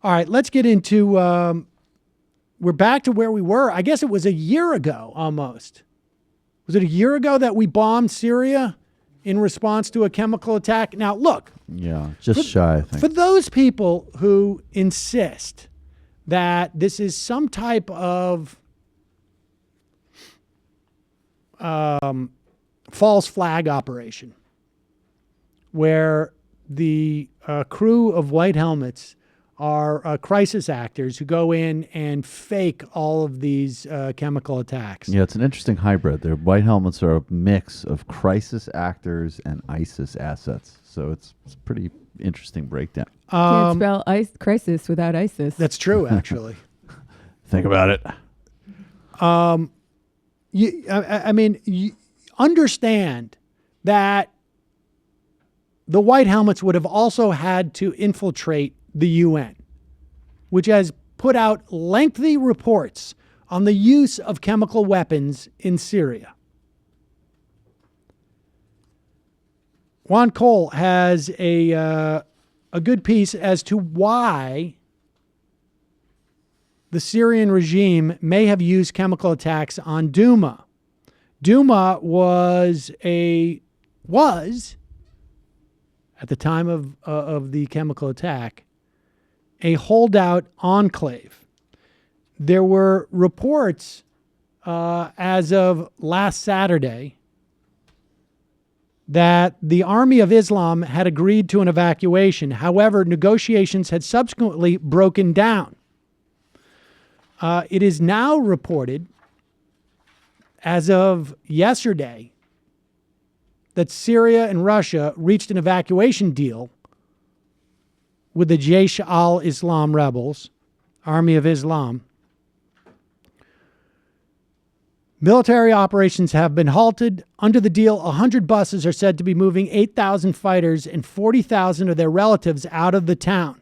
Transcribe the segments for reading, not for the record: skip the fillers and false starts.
All right, let's get into, we're back to where we were. I guess it was a year ago almost. Was it a year ago that we bombed Syria in response to a chemical attack? Now, look. Yeah, just shy, I think. For those people who insist that this is some type of false flag operation where the crew of white helmets are crisis actors who go in and fake all of these chemical attacks. Yeah, it's an interesting hybrid. Their white helmets are a mix of crisis actors and ISIS assets. So it's a pretty interesting breakdown. Can't spell crisis without ISIS. That's true, actually. Think about it. You understand that the white helmets would have also had to infiltrate the UN, which has put out lengthy reports on the use of chemical weapons in Syria. Juan Cole has a good piece as to why the Syrian regime may have used chemical attacks on Douma. Douma was at the time of the chemical attack, a holdout enclave. There were reports as of last Saturday that the Army of Islam had agreed to an evacuation. However, negotiations had subsequently broken down. It is now reported, as of yesterday, that Syria and Russia reached an evacuation deal with the Jaish al-Islam rebels, Army of Islam. Military operations have been halted. Under the deal, 100 buses are said to be moving 8,000 fighters and 40,000 of their relatives out of the town.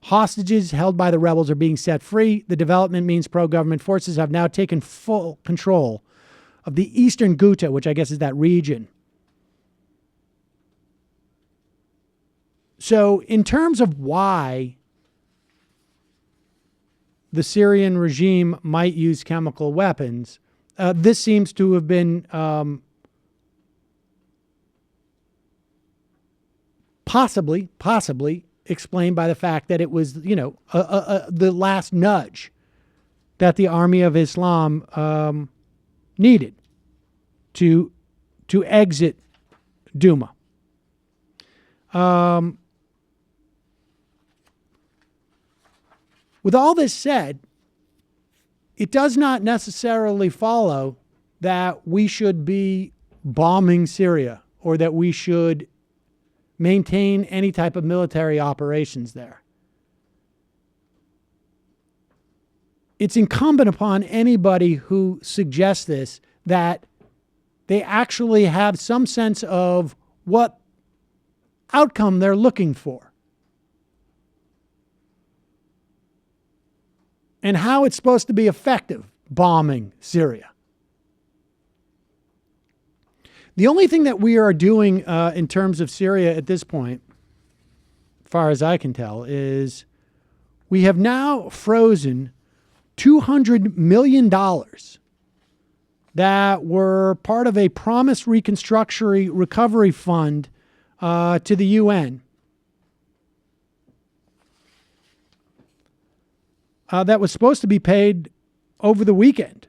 Hostages held by the rebels are being set free. The development means pro-government forces have now taken full control of the Eastern Ghouta, which I guess is that region. So in terms of why the Syrian regime might use chemical weapons, this seems to have been possibly explained by the fact that it was, the last nudge that the Army of Islam needed to exit Douma. With all this said, it does not necessarily follow that we should be bombing Syria or that we should maintain any type of military operations there. It's incumbent upon anybody who suggests this that they actually have some sense of what outcome they're looking for and how it's supposed to be effective bombing Syria. The only thing that we are doing in terms of Syria at this point, as far as I can tell, is we have now frozen $200 million that were part of a promised reconstruction recovery fund to the UN that was supposed to be paid over the weekend.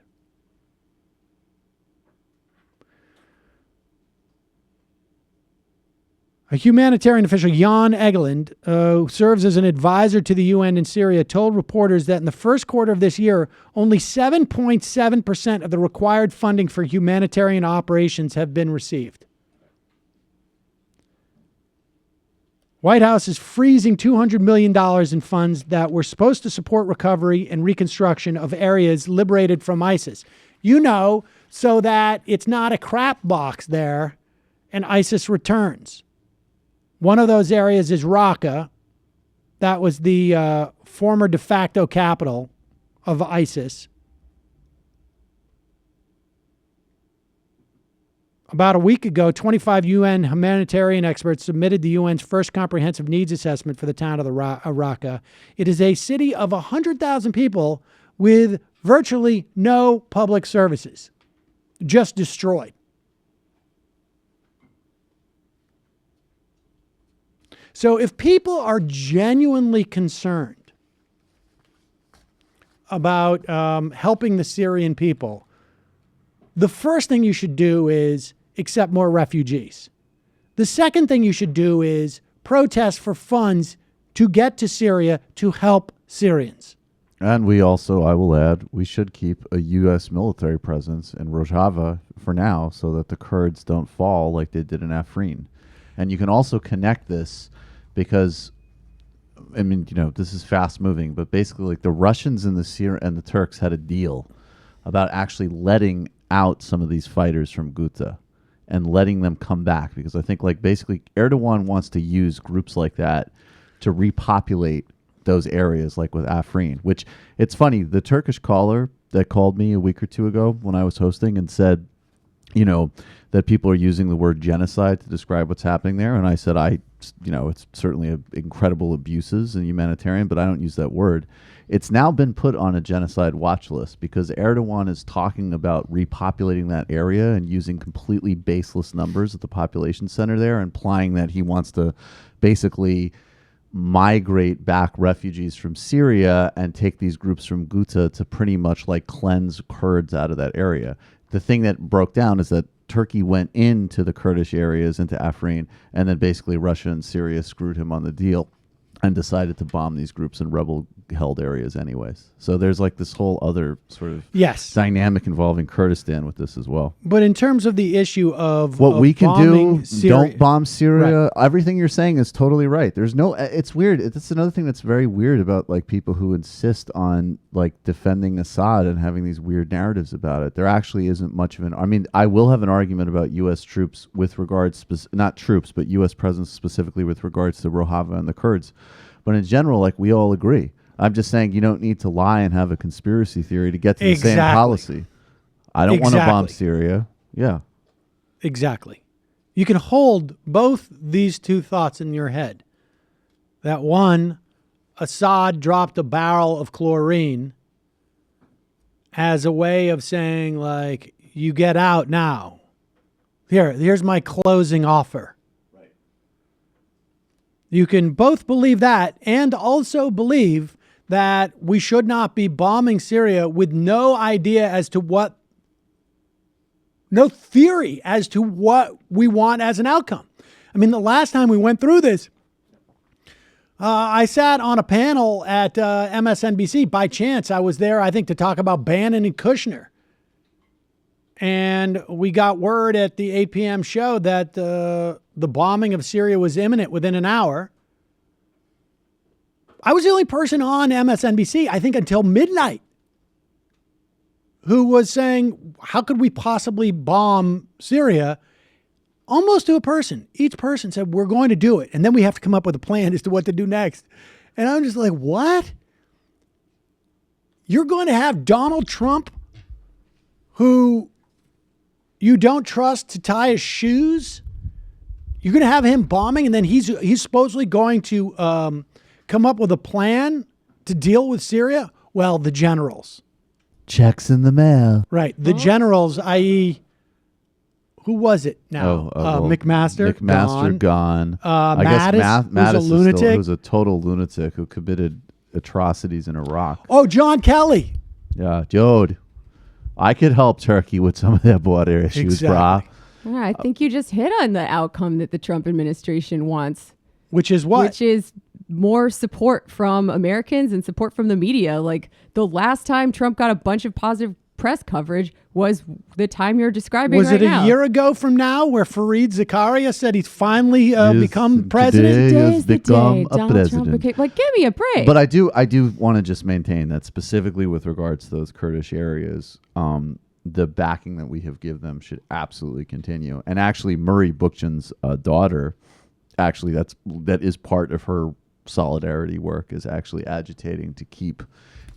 A humanitarian official, Jan Egeland, who serves as an advisor to the UN in Syria, told reporters that in the first quarter of this year, only 7.7% of the required funding for humanitarian operations have been received. White House is freezing $200 million in funds that were supposed to support recovery and reconstruction of areas liberated from ISIS. So that it's not a crap box there and ISIS returns. One of those areas is Raqqa. That was the former de facto capital of ISIS. About a week ago, 25 UN humanitarian experts submitted the UN's first comprehensive needs assessment for the town of Raqqa. It is a city of 100,000 people with virtually no public services, just destroyed. So if people are genuinely concerned about helping the Syrian people, the first thing you should do is accept more refugees. The second thing you should do is protest for funds to get to Syria to help Syrians. And we also, I will add, we should keep a U.S. military presence in Rojava for now so that the Kurds don't fall like they did in Afrin. And you can also connect this because, I mean, you know, this is fast moving, but basically like the Russians and the Turks had a deal about actually letting out some of these fighters from Ghouta and letting them come back, because I think like basically Erdogan wants to use groups like that to repopulate those areas, like with Afrin, which it's funny. The Turkish caller that called me a week or two ago when I was hosting and said, you know, that people are using the word genocide to describe what's happening there. And I said, it's certainly incredible abuses and humanitarian, but I don't use that word. It's now been put on a genocide watch list because Erdogan is talking about repopulating that area and using completely baseless numbers at the population center there, implying that he wants to basically migrate back refugees from Syria and take these groups from Ghouta to pretty much like cleanse Kurds out of that area. The thing that broke down is that Turkey went into the Kurdish areas, into Afrin, and then basically Russia and Syria screwed him on the deal and decided to bomb these groups in rebel-held areas anyways. So there's like this whole other sort of dynamic involving Kurdistan with this as well. But in terms of the issue of what we can do, Syria, don't bomb Syria. Right. Everything you're saying is totally right. There's no, it's weird. It's another thing that's very weird about like people who insist on like defending Assad and having these weird narratives about it. There actually isn't much of I mean, I will have an argument about U.S. troops with regards, not troops, but U.S. presence specifically with regards to Rojava and the Kurds. But in general, like we all agree. I'm just saying you don't need to lie and have a conspiracy theory to get to the same policy. I don't want to bomb Syria. Yeah. Exactly. You can hold both these two thoughts in your head. That one, Assad dropped a barrel of chlorine as a way of saying, like, you get out now. Here's my closing offer. You can both believe that and also believe that we should not be bombing Syria with no idea as to what, no theory as to what we want as an outcome. I mean, the last time we went through this, I sat on a panel at MSNBC. By chance, I was there, I think, to talk about Bannon and Kushner. And we got word at the 8 p.m. show that the bombing of Syria was imminent within an hour. I was the only person on MSNBC, I think, until midnight, who was saying, how could we possibly bomb Syria? Almost to a person. Each person said, we're going to do it. And then we have to come up with a plan as to what to do next. And I'm just like, what? You're going to have Donald Trump, who you don't trust to tie his shoes? You're going to have him bombing, and then he's supposedly going to come up with a plan to deal with Syria? Well, the generals. Checks in the mail. Right. The generals, i.e., who was it now? McMaster? McMaster gone. I guess Mattis, who's a lunatic. Who's a total lunatic who committed atrocities in Iraq. Oh, John Kelly. Yeah, Jode. I could help Turkey with some of their border issues, brah. Yeah, I think you just hit on the outcome that the Trump administration wants. Which is what? Which is more support from Americans and support from the media. Like the last time Trump got a bunch of positive press coverage was the time you're describing right now. Was it a year ago from now where Fareed Zakaria said he's finally become president? Today is the day Donald Trump became, like, give me a break. But I do want to just maintain that specifically with regards to those Kurdish areas, the backing that we have given them should absolutely continue. And actually, Murray Bookchin's daughter, actually that is part of her solidarity work, is actually agitating to keep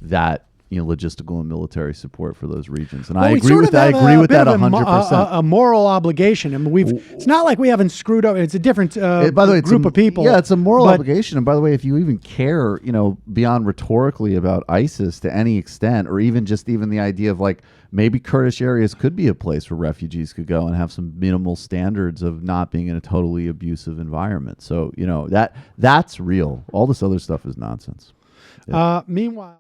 that logistical and military support for those regions. And Well, I we agree sort with of that. I have agree a with bit that of 100%. a moral obligation. I mean, it's not like we haven't screwed up. It's a different By the way, group of people. Yeah, it's a moral but- obligation. And by the way, if you even care, beyond rhetorically about ISIS to any extent, or even the idea of like maybe Kurdish areas could be a place where refugees could go and have some minimal standards of not being in a totally abusive environment. So that's real. All this other stuff is nonsense. Meanwhile.